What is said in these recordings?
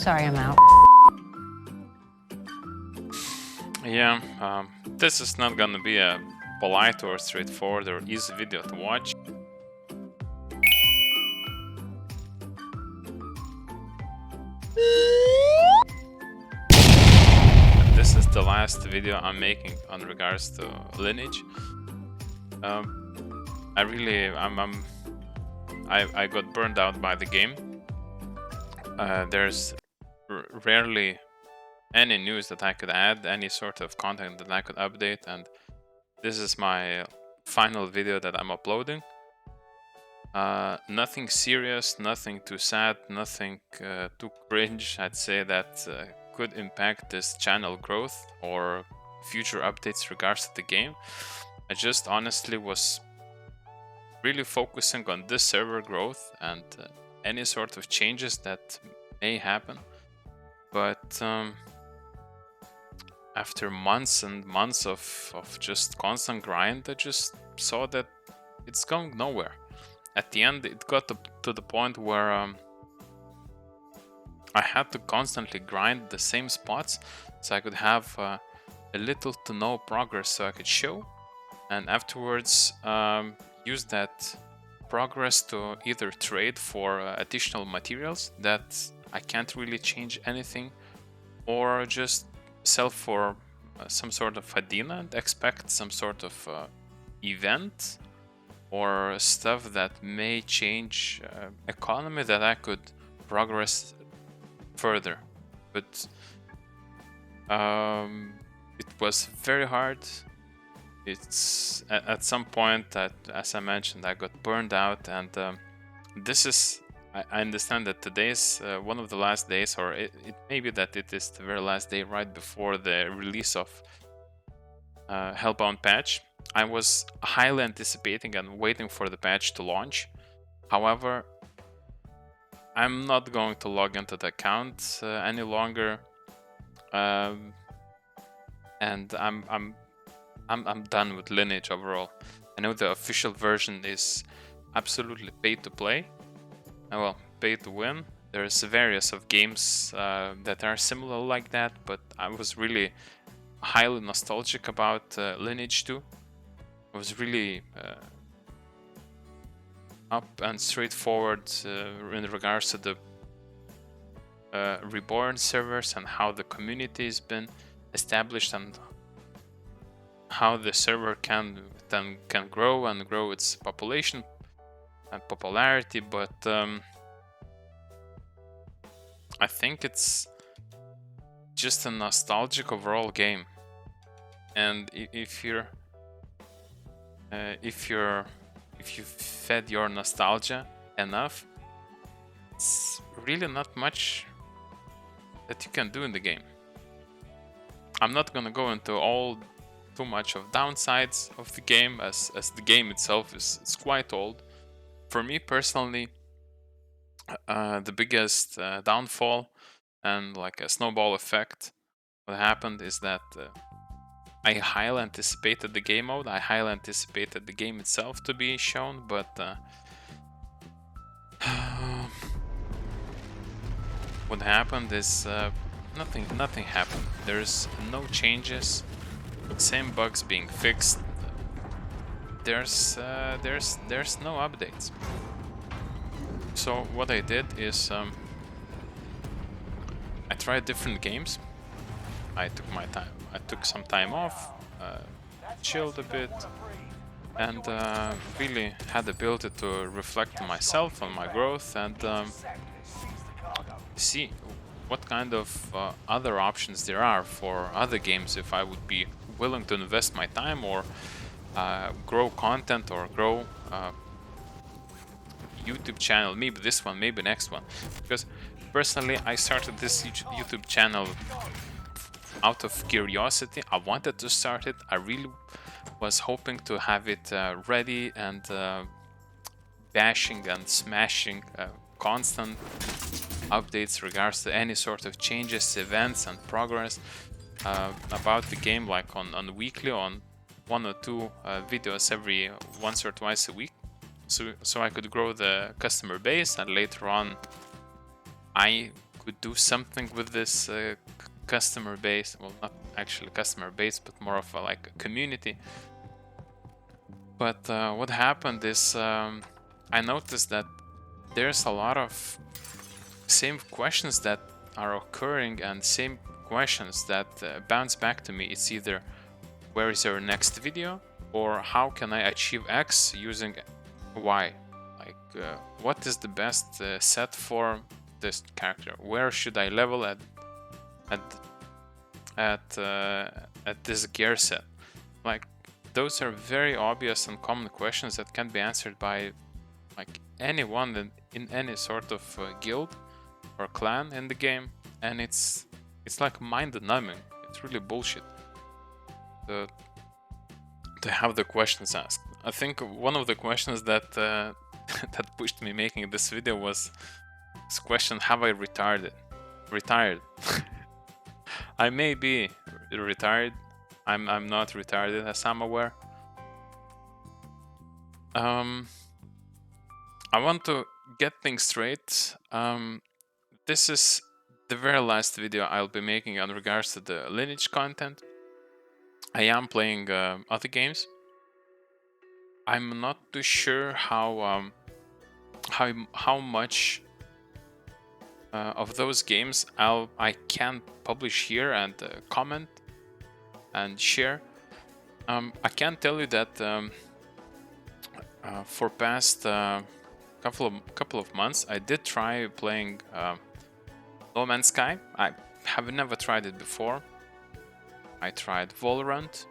Sorry, I'm out. Yeah, this is not gonna be a polite or straightforward or easy video to watch. This is the last video I'm making on regards to Lineage. I got burned out by the game. There's rarely any news that I could add, any sort of content that I could update, and this is my final video that I'm uploading. Nothing serious, nothing too sad, nothing too cringe, I'd say, that could impact this channel growth or future updates regards to the game. I just honestly was really focusing on this server growth and any sort of changes that may happen. But after months and months of just constant grind, I just saw that it's going nowhere. At the end, it got to the point where I had to constantly grind the same spots so I could have a little to no progress so I could show, and afterwards use that progress to either trade for additional materials that I can't really change anything, or just sell for some sort of Hadina and expect some sort of event or stuff that may change economy that I could progress further. But it was very hard. It's at some point that, as I mentioned, I got burned out, and this is, I understand that today is one of the last days, or it may be that it is the very last day right before the release of Hellbound patch. I was highly anticipating and waiting for the patch to launch. However, I'm not going to log into the account any longer, and I'm done with Lineage overall. I know the official version is absolutely pay to play, well, pay to win. There's various of games that are similar like that, but I was really highly nostalgic about Lineage 2. I was really up and straightforward in regards to the Reborn servers and how the community has been established and how the server can grow and grow its population and popularity. But I think it's just a nostalgic overall game, and if you fed your nostalgia enough, it's really not much that you can do in the game. I'm not gonna go into too much of downsides of the game, as the game itself is quite old. For me personally, the biggest downfall and like a snowball effect, what happened is that I highly anticipated the game mode. I highly anticipated the game itself to be shown, but what happened is nothing happened. There's no changes. Same bugs being fixed. There's no updates. So what I did is I tried different games. I took my time. I took some time off, chilled a bit, and really had the ability to reflect on myself, on my growth, and see what kind of other options there are for other games if I would be willing to invest my time or grow content or grow YouTube channel, maybe this one, maybe next one. Because personally, I started this YouTube channel out of curiosity. I wanted to start it. I really was hoping to have it ready and bashing and smashing constant updates regards to any sort of changes, events, and progress about the game, like on weekly, on 1 or 2 videos every once or twice a week, so I could grow the customer base, and later on I could do something with this customer base. Well, not actually customer base, but more of like a community. But what happened is I noticed that there's a lot of same questions that are occurring and same questions that bounce back to me. It's either where is your next video, or how can I achieve X using Y? Like what is the best set for this character? Where should I level at this gear set? Like those are very obvious and common questions that can be answered by like anyone in any sort of guild or clan in the game, and it's like mind-numbing. It's really bullshit to have the questions asked. I think one of the questions that that pushed me making this video was this question: have I retired? I may be retired. I'm not retired, as I'm aware. I want to get things straight. This is the very last video I'll be making in regards to the Lineage content. I am playing other games. I'm not too sure how much of those games I can publish here and comment and share. I can tell you that for past couple of months I did try playing No Man's Sky. I have never tried it before. I tried Valorant,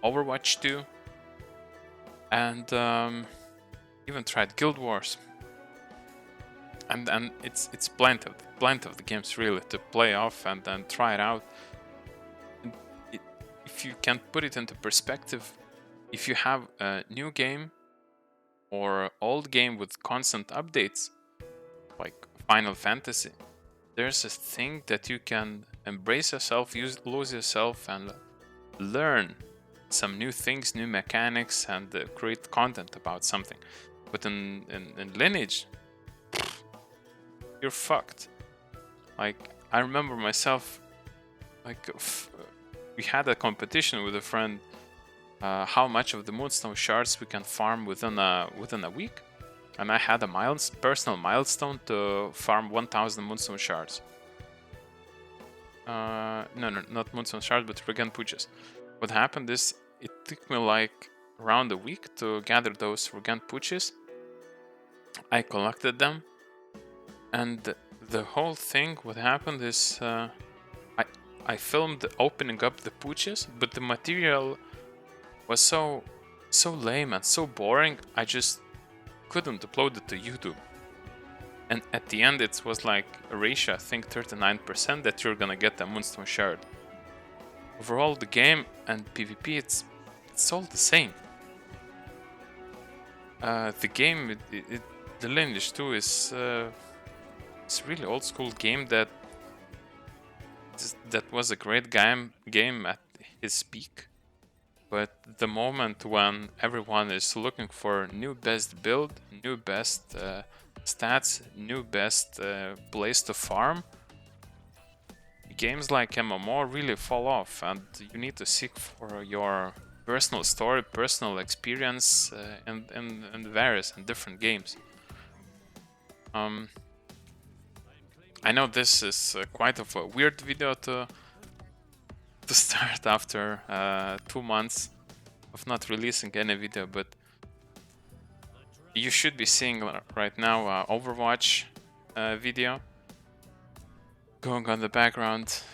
Overwatch 2, and even tried Guild Wars. And it's plenty of the games really to play off and then try it out. If you can put it into perspective, if you have a new game or old game with constant updates, like Final Fantasy, there's a thing that you can embrace yourself, lose yourself, and learn some new things, new mechanics, and create content about something. But in Lineage, you're fucked. Like, I remember myself, like, we had a competition with a friend, how much of the Moonstone shards we can farm within a week, and I had a personal milestone to farm 1000 Moonstone shards. No, not Moonstone shards, but Regen Pujas. What happened is, it took me like around a week to gather those Regen Pujas. I collected them, and the whole thing, what happened is, I filmed opening up the Pujas, but the material was so lame and so boring, I just couldn't upload it to YouTube. And at the end it was like a ratio, I think 39%, that you're gonna get a Moonstone shard. Overall, the game and PvP, it's all the same. The game, the Lineage 2 is it's a really old school game that was a great game at its peak. But the moment when everyone is looking for new best build, new best stats, new best place to farm, games like MMO really fall off, and you need to seek for your personal story, personal experience in various and different games. I know this is quite of a weird video to start after 2 months of not releasing any video, but you should be seeing right now Overwatch video going on the background,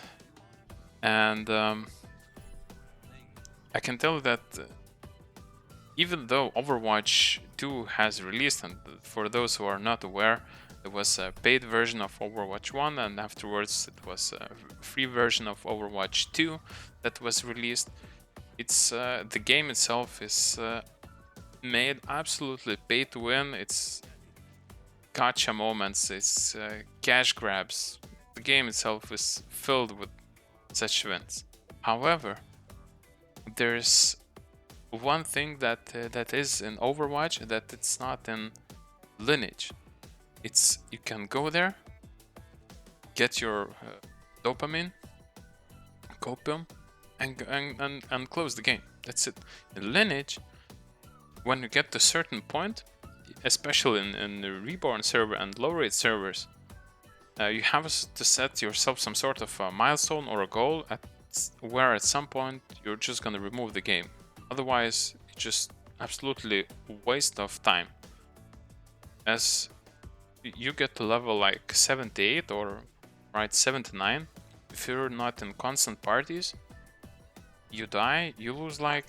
and I can tell that even though Overwatch 2 has released, and for those who are not aware, there was a paid version of Overwatch 1, and afterwards it was a free version of Overwatch 2 that was released. It's the game itself is made absolutely pay to win. It's gotcha moments, it's cash grabs. The game itself is filled with such events. However, there's one thing that is in Overwatch that it's not in Lineage. It's, you can go there get your dopamine, copium, and close the game. That's it. In Lineage, when you get to a certain point, especially in the Reborn server and low-rate servers, you have to set yourself some sort of a milestone or a goal where at some point you're just gonna remove the game. Otherwise, it's just absolutely waste of time. As you get to level like 78 or 79, if you're not in constant parties, you die, you lose like,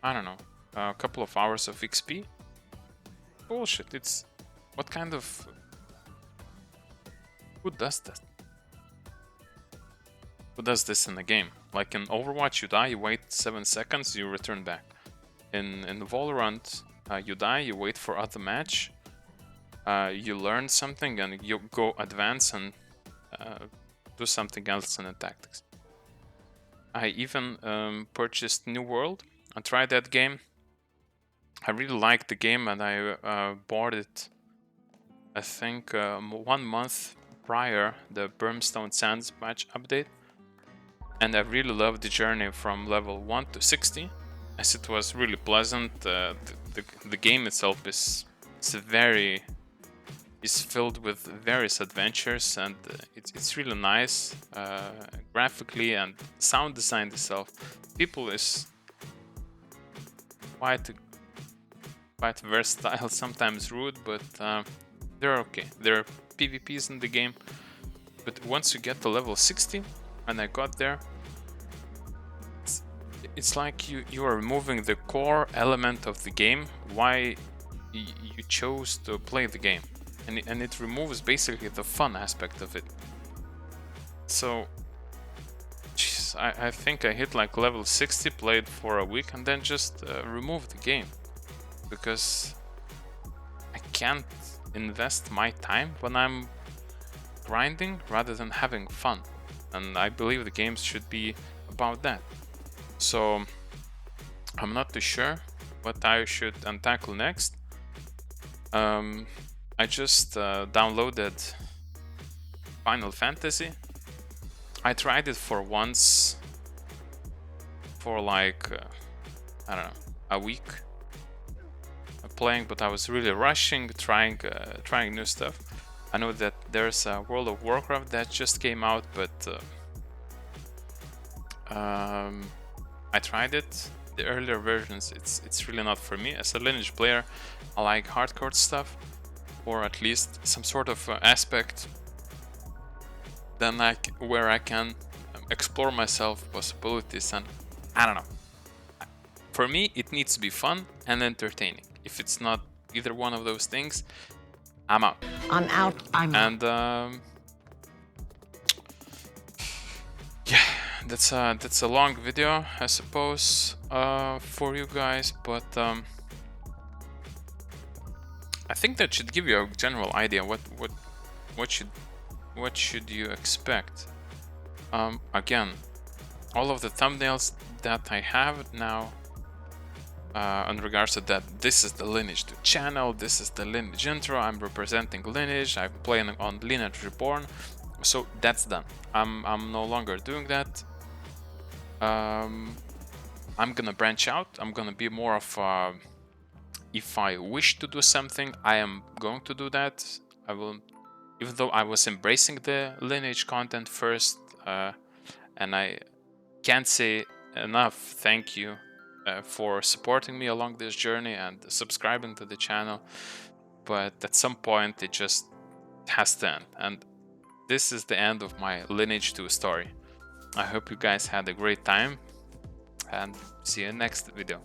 I don't know, a couple of hours of XP. Bullshit. It's what kind of, who does that? Who does this in a game? Like in Overwatch, you die, you wait 7 seconds, you return back. In Valorant, you die, you wait for other match, you learn something, and you go advance and do something else in the tactics. I even purchased New World. I tried that game. I really liked the game, and I bought it, I think, 1 month prior the Brimstone Sands patch update. And I really loved the journey from level 1 to 60, as it was really pleasant. The game itself is filled with various adventures, and it's really nice graphically, and sound design itself. People is quite versatile, sometimes rude, but they're okay. There are PvPs in the game, but once you get to level 60, and I got there, it's like you are removing the core element of the game, why you chose to play the game, and it removes basically the fun aspect of it. So, geez, I think I hit like level 60, played for a week, and then just removed the game, because I can't invest my time when I'm grinding rather than having fun, and I believe the games should be about that. So I'm not too sure what I should tackle next. I just downloaded Final Fantasy. I tried it for once for like I don't know, a week playing, but I was really rushing, trying new stuff. I know that there's a World of Warcraft that just came out, but I tried it. The earlier versions, it's really not for me. As a Lineage player, I like hardcore stuff, or at least some sort of aspect then where I can explore myself, possibilities, and I don't know. For me, it needs to be fun and entertaining. If it's not either one of those things, I'm out. I'm out. And yeah, that's a long video, I suppose, for you guys, but I think that should give you a general idea what should you expect. Again, all of the thumbnails that I have now in regards to that, this is the Lineage 2 channel, this is the Lineage intro, I'm representing Lineage, I'm playing on Lineage Reborn, so that's done. I'm no longer doing that. I'm gonna branch out. I'm gonna be more of if I wish to do something, I am going to do that. I will, even though I was embracing the Lineage content first, and I can't say enough thank you for supporting me along this journey and subscribing to the channel, but at some point it just has to end, and this is the end of my Lineage 2 story. I hope you guys had a great time, and see you in next video.